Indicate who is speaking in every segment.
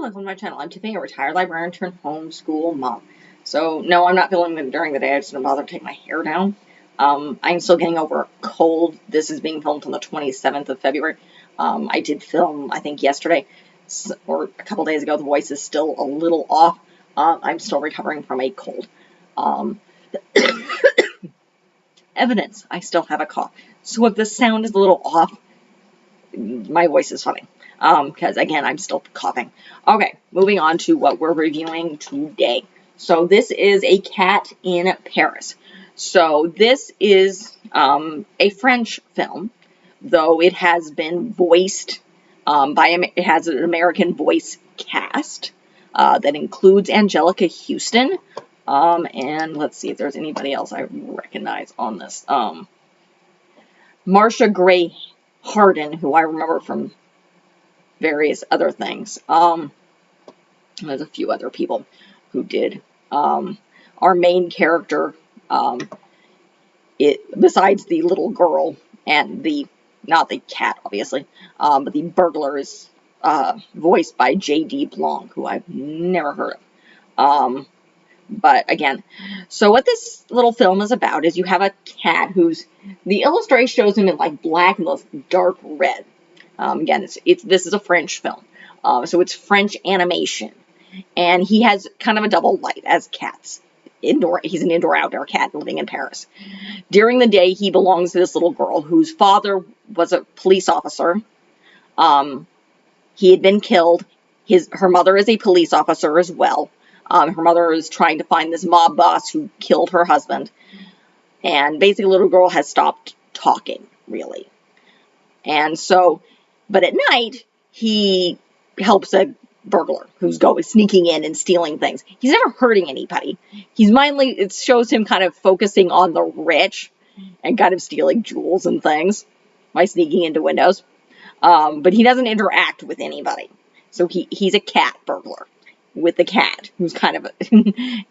Speaker 1: welcome to my channel. I'm Tiffany, a retired librarian turned homeschool mom. So, no, I'm not filming them during the day. I just didn't bother to take my hair down. I'm still getting over a cold. This is being filmed on the 27th of February. I did film, I think, yesterday, or a couple days ago. The voice is still a little off. I'm still recovering from a cold. Evidence, I still have a cough. So if the sound is a little off, my voice is funny. Because again, I'm still coughing. Okay, moving on to what we're reviewing today. So this is A Cat in Paris. So this is a French film, though it has been voiced it has an American voice cast that includes Anjelica Huston. And let's see if there's anybody else I recognize on this. Marcia Gay Harden, who I remember from various other things. There's a few other people who did. Our main character, besides the little girl and not the cat, obviously, but the burglar is voiced by JB Blanc, who I've never heard of. But again, so what this little film is about is you have a cat the illustration shows him in like black and dark red. Again, this is a French film, so it's French animation, and he has kind of a double life as cats. He's an indoor-outdoor cat living in Paris. During the day, he belongs to this little girl whose father was a police officer. He had been killed. Her mother is a police officer as well. Her mother is trying to find this mob boss who killed her husband, and basically, the little girl has stopped talking, really. And so, but at night, he helps a burglar who's sneaking in and stealing things. He's never hurting anybody. It shows him kind of focusing on the rich and kind of stealing jewels and things by sneaking into windows. But he doesn't interact with anybody. So he's a cat burglar with the cat who's kind of and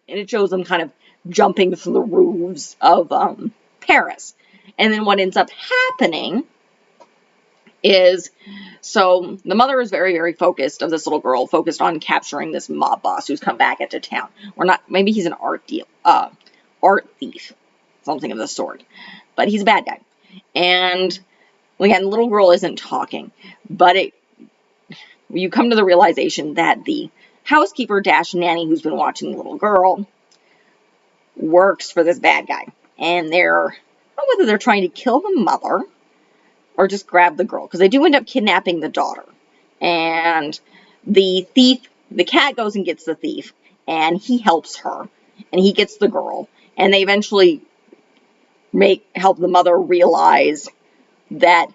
Speaker 1: it shows him kind of jumping from the roofs of Paris. And then what ends up happening is, so the mother is very, very focused of this little girl, focused on capturing this mob boss who's come back into town. Maybe he's an art thief, something of the sort. But he's a bad guy. And again, the little girl isn't talking. But you come to the realization that the housekeeper / nanny who's been watching the little girl works for this bad guy. And I don't know whether they're trying to kill the mother or just grab the girl, because they do end up kidnapping the daughter. And the cat goes and gets the thief, and he helps her, and he gets the girl, and they eventually help the mother realize that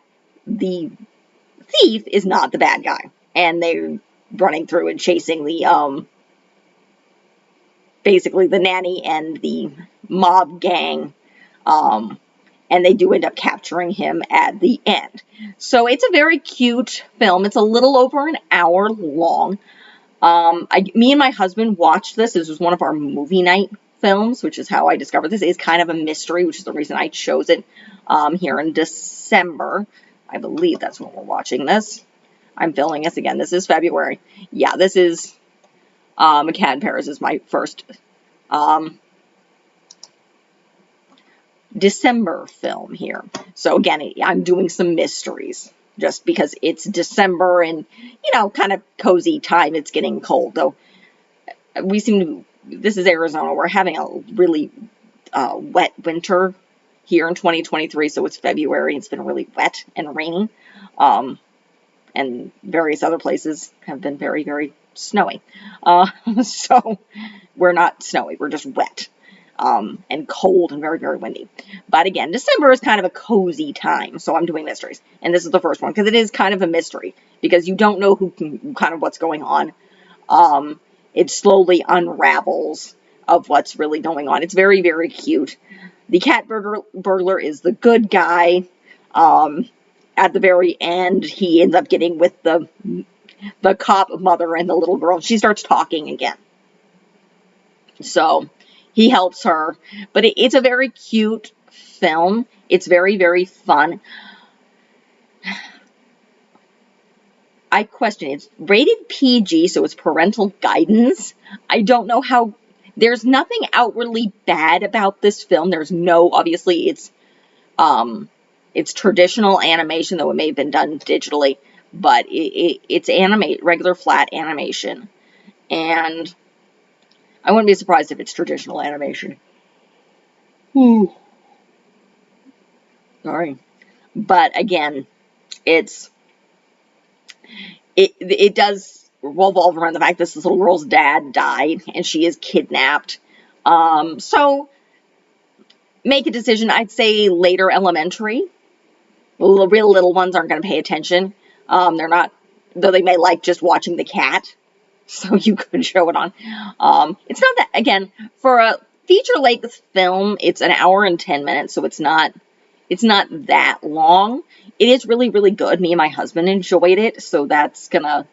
Speaker 1: the thief is not the bad guy, and they're running through and chasing basically the nanny and the mob gang, and they do end up capturing him at the end. So it's a very cute film. It's a little over an hour long. Me and my husband watched this. This was one of our movie night films, which is how I discovered this. It's kind of a mystery, which is the reason I chose it here in December. I believe that's when we're watching this. I'm filming this again. This is February. Yeah, this is A Cat in Paris is my first December film here. So again, I'm doing some mysteries just because it's December and, kind of cozy time. It's getting cold, though. This is Arizona. We're having a really wet winter here in 2023. So it's February. It's been really wet and rainy. And various other places have been very, very snowy. So we're not snowy. We're just wet. And cold and very, very windy. But again, December is kind of a cozy time, so I'm doing mysteries. And this is the first one, because it is kind of a mystery, because you don't know kind of what's going on. It slowly unravels of what's really going on. It's very, very cute. The cat burglar is the good guy. At the very end, he ends up getting with the cop mother and the little girl. She starts talking again. So he helps her, but it's a very cute film. It's very, very fun. I question, it's rated PG, so it's parental guidance. I don't know how, there's nothing outwardly bad about this film. There's no, obviously, it's traditional animation, though it may have been done digitally, but it's regular flat animation. And I wouldn't be surprised if it's traditional animation. Sorry. But again, it does revolve around the fact that this little girl's dad died and she is kidnapped. So make a decision. I'd say later elementary. The real little ones aren't going to pay attention. They're not, though they may like just watching the cat. So you could show it on. It's not that, again, for a feature-length film, it's an hour and 10 minutes, so it's not that long. It is really, really good. Me and my husband enjoyed it, so that's gonna,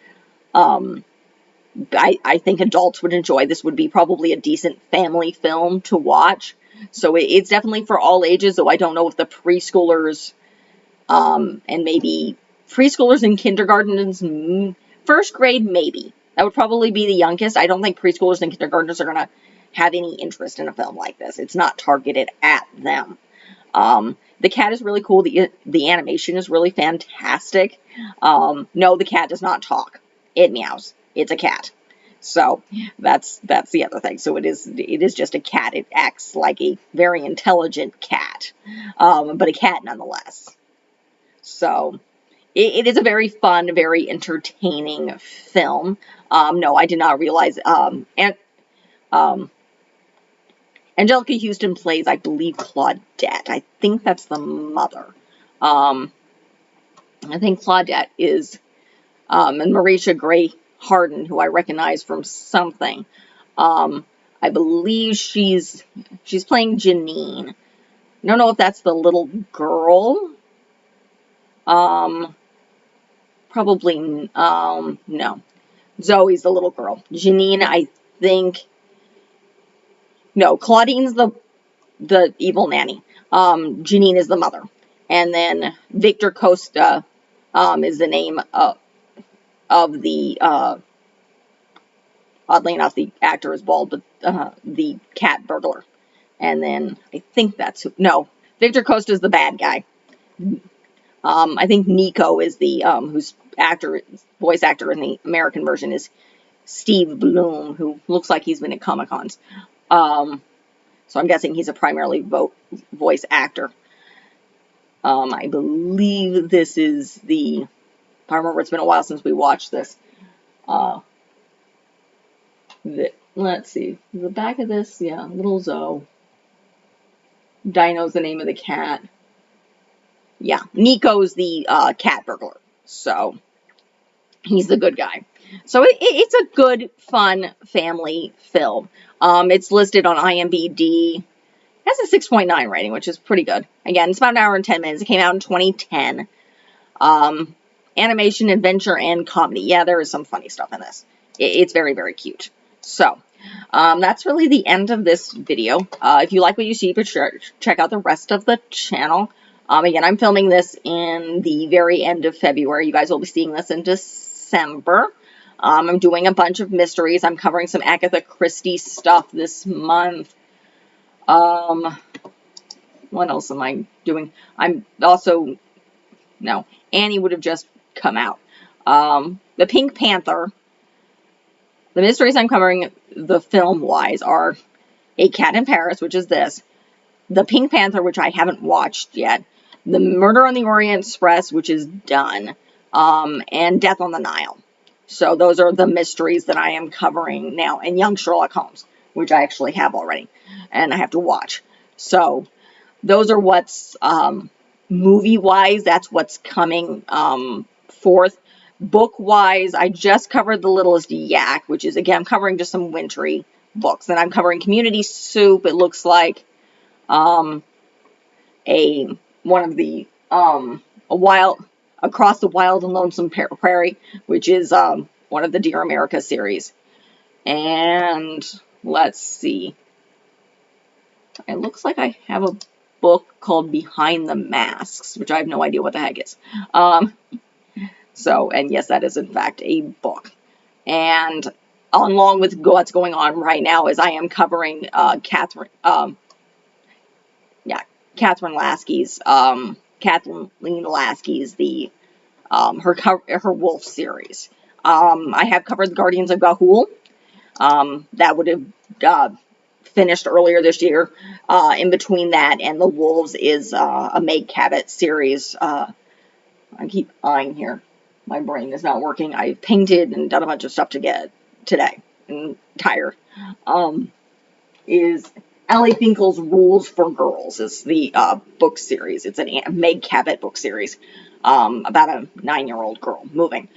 Speaker 1: I think adults would enjoy. This would be probably a decent family film to watch. So it's definitely for all ages, though I don't know if the preschoolers, and maybe preschoolers and kindergartens, first grade, maybe. That would probably be the youngest. I don't think preschoolers and kindergartners are going to have any interest in a film like this. It's not targeted at them. The cat is really cool. The animation is really fantastic. No, the cat does not talk. It meows. It's a cat. So that's the other thing. So it is just a cat. It acts like a very intelligent cat, but a cat nonetheless. So it is a very fun, very entertaining film. No, I did not realize. Anjelica Huston plays, I believe, Claudette. I think that's the mother. I think Claudette is, and Marcia Gay Harden, who I recognize from something. I believe she's playing Janine. I don't know if that's the little girl. Probably, no. Zoe's the little girl. Janine, I think, no, Claudine's the evil nanny. Janine is the mother. And then Victor Costa, is the name of the, oddly enough, the actor is bald, but, the cat burglar. And then I think that's no, Victor Costa is the bad guy. I think Nico is the, whose voice actor in the American version is Steve Blum, who looks like he's been at Comic-Cons. So I'm guessing he's a primarily voice actor. I believe this is if I remember, it's been a while since we watched this. Let's see. The back of this, yeah, little Zoe. Dino's the name of the cat. Yeah, Nico's the cat burglar. So he's the good guy. So it's a good, fun family film. It's listed on IMDb. It has a 6.9 rating, which is pretty good. Again, it's about an hour and 10 minutes. It came out in 2010. Animation, adventure, and comedy. Yeah, there is some funny stuff in this. It's very, very cute. So, that's really the end of this video. If you like what you see, be sure to check out the rest of the channel. Again, I'm filming this in the very end of February. You guys will be seeing this in December. I'm doing a bunch of mysteries. I'm covering some Agatha Christie stuff this month. What else am I doing? I'm also, no, Annie would have just come out. The Pink Panther. The mysteries I'm covering, the film-wise, are A Cat in Paris, which is this. The Pink Panther, which I haven't watched yet. The Murder on the Orient Express, which is done. And Death on the Nile. So those are the mysteries that I am covering now. And Young Sherlock Holmes, which I actually have already. And I have to watch. So those are what's, movie-wise, that's what's coming forth. Book-wise, I just covered The Littlest Yak, which is, again, I'm covering just some wintry books. And I'm covering Community Soup. It looks like Across the Wild and Lonesome Prairie, which is one of the Dear America series. And let's see. It looks like I have a book called Behind the Masks, which I have no idea what the heck is. So, and yes, that is in fact a book. And along with what's going on right now is I am covering Kathleen Lasky's her Wolf series. I have covered the Guardians of Ga'Hoole. That would have finished earlier this year. In between that and the Wolves is a Meg Cabot series. I keep eyeing here. My brain is not working. I've painted and done a bunch of stuff today. I'm tired. Is Ellie Finkel's Rules for Girls is the book series. It's a Meg Cabot book series about a 9-year-old girl moving.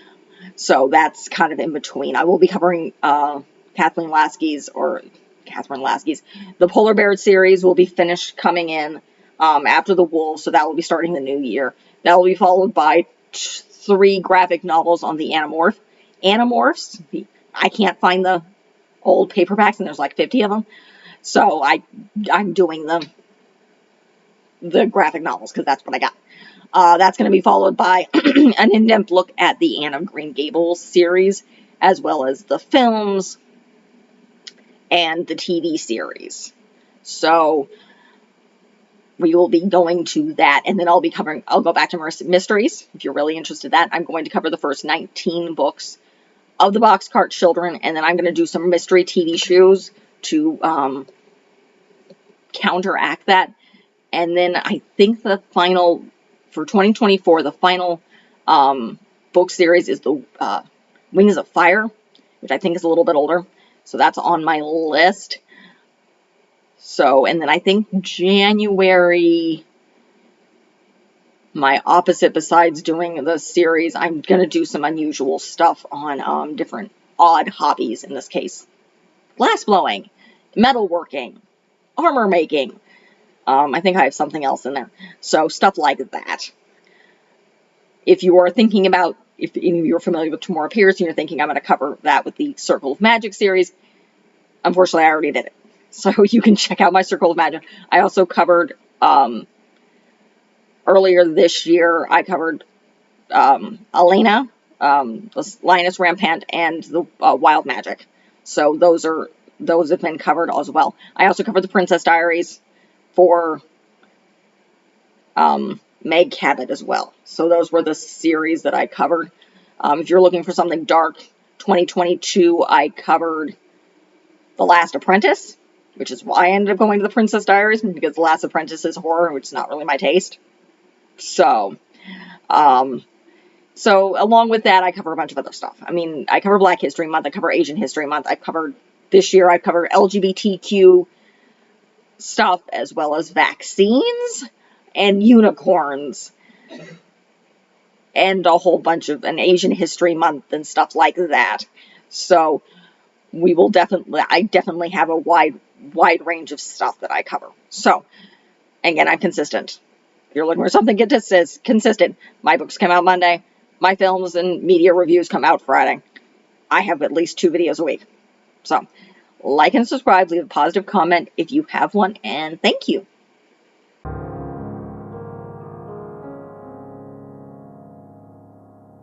Speaker 1: So that's kind of in between. I will be covering Catherine Lasky's. The Polar Bear series will be finished coming in after the Wolves, so that will be starting the new year. That will be followed by 3 graphic novels on the Animorphs. I can't find the old paperbacks, and there's like 50 of them. So I'm doing the graphic novels because that's what I got. That's going to be followed by an in-depth look at the Anne of Green Gables series, as well as the films and the TV series. So we will be going to that, and then I'll go back to mysteries, if you're really interested in that. I'm going to cover the first 19 books of the Boxcar Children, and then I'm going to do some mystery TV shows to counteract that. And then I think the final, for 2024, the final book series is the Wings of Fire, which I think is a little bit older. So that's on my list. So, and then I think January, my opposite besides doing the series, I'm going to do some unusual stuff on different odd hobbies, in this case. Glass blowing, metalworking, armor making. I think I have something else in there. So stuff like that. If you are thinking about, if you're familiar with Tamora Pierce and you're thinking I'm going to cover that with the Circle of Magic series, unfortunately I already did it. So you can check out my Circle of Magic. I also covered, earlier this year, I covered Elena, Linus Rampant, and the Wild Magic. So those have been covered as well. I also covered the Princess Diaries for Meg Cabot as well. So those were the series that I covered. If you're looking for something dark, 2022, I covered The Last Apprentice, which is why I ended up going to the Princess Diaries, because The Last Apprentice is horror, which is not really my taste. So along with that, I cover a bunch of other stuff. I mean, I cover Black History Month, I cover Asian History Month, this year I've covered LGBTQ stuff, as well as vaccines and unicorns and a whole bunch of an Asian History Month and stuff like that. So I definitely have a wide range of stuff that I cover. So again, I'm consistent. If you're looking for something consistent, my books come out Monday, my films and media reviews come out Friday. I have at least 2 videos a week. So like and subscribe, leave a positive comment if you have one, and thank you.